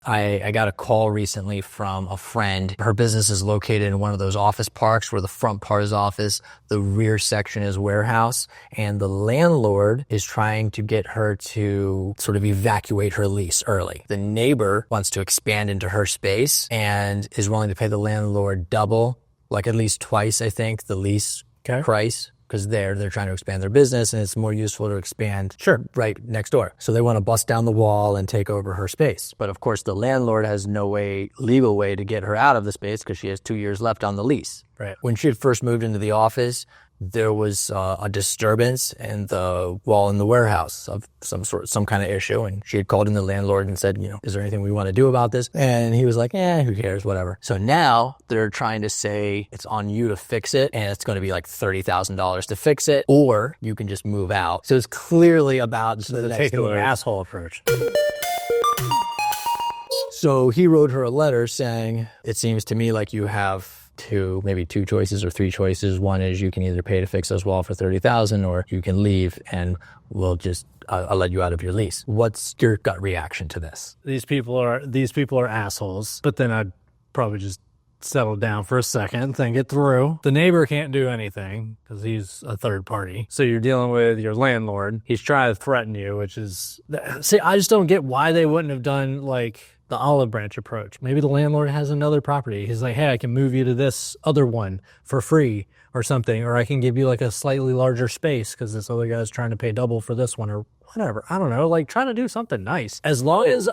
I got a call recently from a friend. Her business is located in one of those office parks where the front part is office, the rear section is warehouse, and the landlord is trying to get her to sort of evacuate her lease early. The neighbor wants to expand into her space and is willing to pay the landlord double, like at least twice, I think, the lease price. Because they're trying to expand their business and it's more useful to expand right next door. So they want to bust down the wall and take over her space. But of course, the landlord has no legal way to get her out of the space because she has 2 years left on the lease. Right. When she had first moved into the office, there was a disturbance in the wall in the warehouse of some kind of issue. And she had called in the landlord and said, is there anything we want to do about this? And he was like, who cares, whatever. So now they're trying to say it's on you to fix it. And it's going to be like $30,000 to fix it, or you can just move out. So it's clearly about the next door. Asshole approach. So he wrote her a letter saying, it seems to me like you have maybe two choices or three choices. One is you can either pay to fix this wall for $30,000 or you can leave and we'll just, I'll let you out of your lease. What's your gut reaction to this? These people are assholes, but then I'd probably just settle down for a second, think it through. The neighbor can't do anything because he's a third party. So you're dealing with your landlord. He's trying to threaten you, which is, see, I just don't get why they wouldn't have done like the olive branch approach. Maybe the landlord has another property. He's like, hey, I can move you to this other one for free or something, or I can give you like a slightly larger space because this other guy's trying to pay double for this one or whatever. I don't know, like try to do something nice. As long as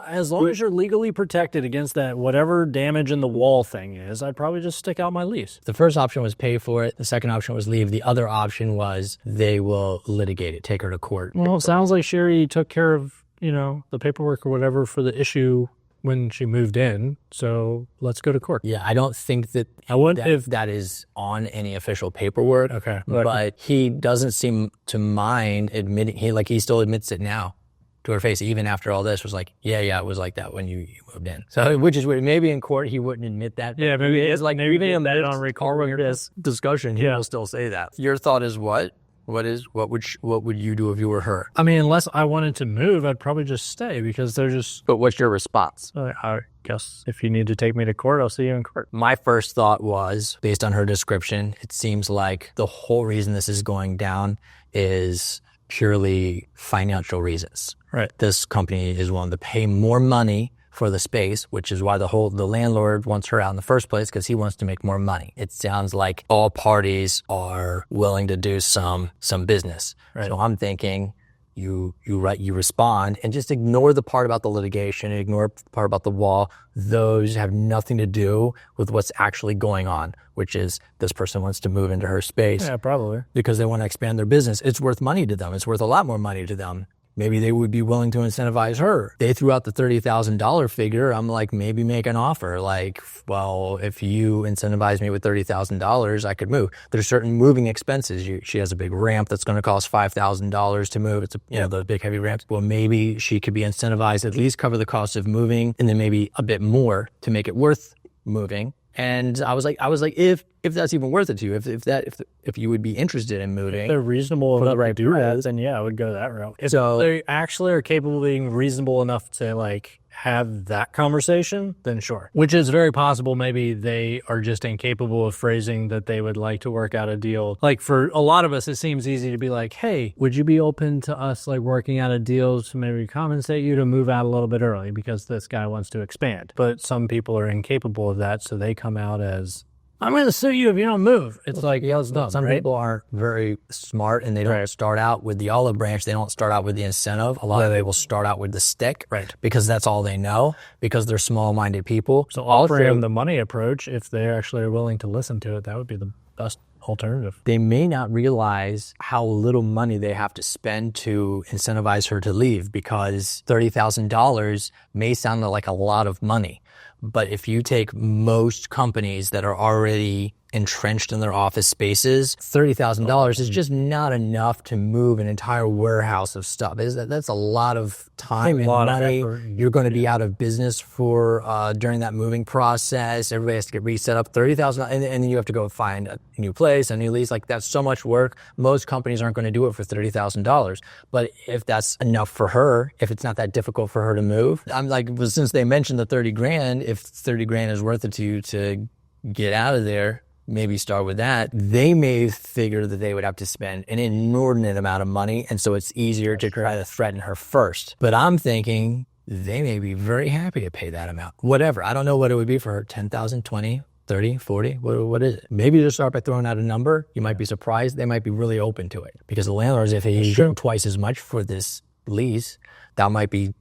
you're legally protected against that whatever damage in the wall thing is, I'd probably just stick out my lease. The first option was pay for it. The second option was leave. The other option was they will litigate it, take her to court. Well, it sounds like Sherry took care of, the paperwork or whatever for the issue when she moved in, so let's go to court. Yeah, I don't think that that is on any official paperwork. Okay. But he doesn't seem to mind admitting, he still admits it now to her face, even after all this, was like, yeah, it was like that when you moved in. So, which is weird. Maybe in court he wouldn't admit that. Yeah, maybe it's like, maybe even that on recording this discussion, he will still say that. Your thought is what? What would you do if you were her? I mean, unless I wanted to move, I'd probably just stay because they're just... But what's your response? I guess if you need to take me to court, I'll see you in court. My first thought was, based on her description, it seems like the whole reason this is going down is purely financial reasons. Right. This company is willing to pay more money for the space, which is why the landlord wants her out in the first place, because he wants to make more money. It sounds like all parties are willing to do some business. Right. So I'm thinking you respond and just ignore the part about the litigation, ignore the part about the wall. Those have nothing to do with what's actually going on, which is this person wants to move into her space. Yeah, probably. Because they want to expand their business. It's worth money to them. It's worth a lot more money to them. Maybe they would be willing to incentivize her. They threw out the $30,000 figure. I'm like, maybe make an offer. Like, well, if you incentivize me with $30,000, I could move. There's certain moving expenses. She has a big ramp that's going to cost $5,000 to move. It's the big heavy ramps. Well, maybe she could be incentivized, at least cover the cost of moving, and then maybe a bit more to make it worth moving. And I was like, if that's even worth it to you, if you would be interested in moving, if they're reasonable enough to do that, then yeah, I would go that route. If they actually are capable of being reasonable enough to like have that conversation, then sure. Which is very possible. Maybe they are just incapable of phrasing that they would like to work out a deal. Like for a lot of us, it seems easy to be like, hey, would you be open to us like working out a deal to maybe compensate you to move out a little bit early because this guy wants to expand? But some people are incapable of that, so they come out as, I'm going to sue you if you don't move. It's like, yeah, it's dumb, Some right? people aren't very smart and they don't start out with the olive branch. They don't start out with the incentive. A lot of them will start out with the stick, right? Because that's all they know, because they're small-minded people. So offering them the money approach, if they actually are willing to listen to it, that would be the best alternative. They may not realize how little money they have to spend to incentivize her to leave, because $30,000 may sound like a lot of money. But if you take most companies that are already entrenched in their office spaces, $30,000 is just not enough to move an entire warehouse of stuff. That's a lot of time and money. You're going to be out of business for during that moving process. Everybody has to get reset up. $30,000, and then you have to go find a new place, a new lease. Like, that's so much work. Most companies aren't going to do it for $30,000. But if that's enough for her, if it's not that difficult for her to move, I'm like, well, since they mentioned the 30 grand, if 30 grand is worth it to you to get out of there, maybe start with that. They may figure that they would have to spend an inordinate amount of money, and so it's easier to try to threaten her first. But I'm thinking they may be very happy to pay that amount. Whatever. I don't know what it would be for her. 10,000, 20, 30, 40? What is it? Maybe just start by throwing out a number. You might be surprised. They might be really open to it. Because the landlords, if they give twice as much for this lease, that might be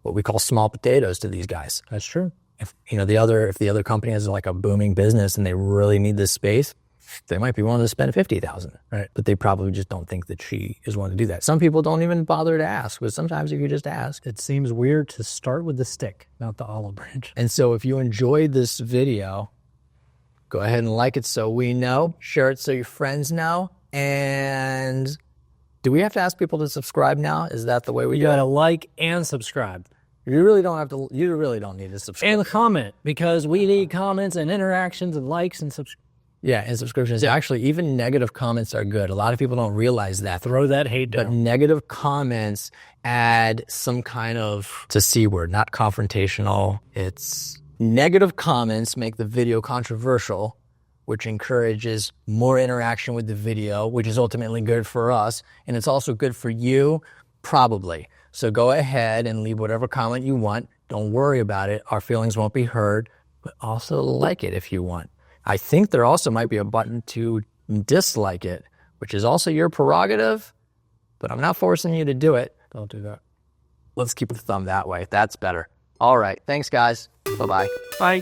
what we call small potatoes to these guys. That's true. If the other company has like a booming business and they really need this space, they might be willing to spend $50,000, right? But they probably just don't think that she is willing to do that. Some people don't even bother to ask, but sometimes if you just ask, it seems weird to start with the stick, not the olive branch. And so if you enjoyed this video, go ahead and like it so we know, share it so your friends know, and do we have to ask people to subscribe now? Is that the way we do it? You gotta like and subscribe. You really don't have to. You really don't need to subscribe. And comment, because we need comments and interactions and likes and subscribe. Yeah, and subscriptions. Actually, even negative comments are good. A lot of people don't realize that. Throw that hate down. But negative comments add some kind of, it's a C word, not confrontational. It's negative comments make the video controversial, which encourages more interaction with the video, which is ultimately good for us. And it's also good for you, probably. So go ahead and leave whatever comment you want. Don't worry about it. Our feelings won't be hurt, but also like it if you want. I think there also might be a button to dislike it, which is also your prerogative, but I'm not forcing you to do it. Don't do that. Let's keep the thumb that way. That's better. All right. Thanks, guys. Bye-bye. Bye.